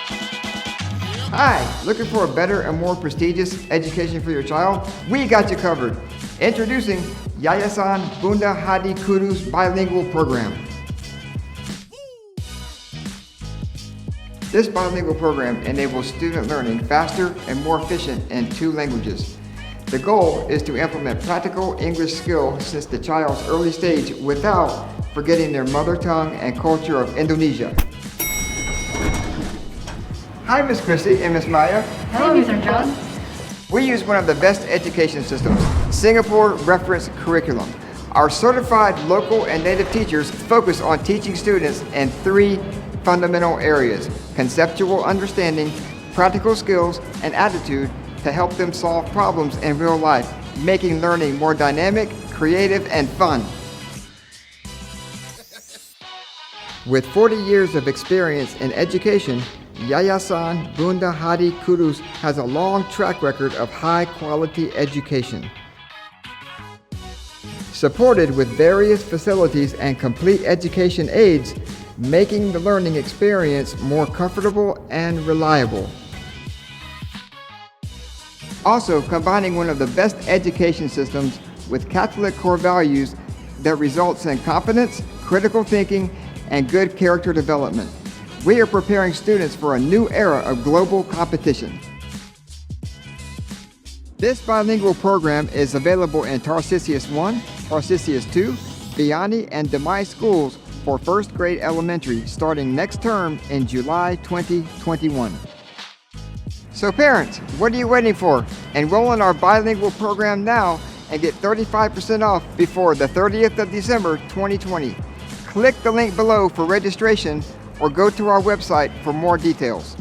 Hi, looking for a better and more prestigious education for your child? We got you covered. Introducing Yayasan Bunda Hadi Kudu's bilingual program. This bilingual program enables student learning faster and more efficient in 2 languages. The goal is to implement practical English skills since the child's early stage without forgetting their mother tongue and culture of Indonesia. Hi, Miss Chrissy and Miss Maya. Hello, Mr. John. We use one of the best education systems, Singapore Reference Curriculum. Our certified local and native teachers focus on teaching students in 3 fundamental areas: conceptual understanding, practical skills, and attitude to help them solve problems in real life, making learning more dynamic, creative, and fun. With 40 years of experience in education, Yayasan Bunda Hadi Kudus has a long track record of high-quality education. Supported with various facilities and complete education aids, making the learning experience more comfortable and reliable. Also, combining one of the best education systems with Catholic core values that results in confidence, critical thinking, and good character development. We are preparing students for a new era of global competition. This bilingual program is available in Tarsisius 1, Tarsisius 2, Vianney, and Damai schools for first grade elementary starting next term in July 2021. So parents, what are you waiting for? Enroll in our bilingual program now and get 35% off before the 30th of December 2020. Click the link below for registration or go to our website for more details.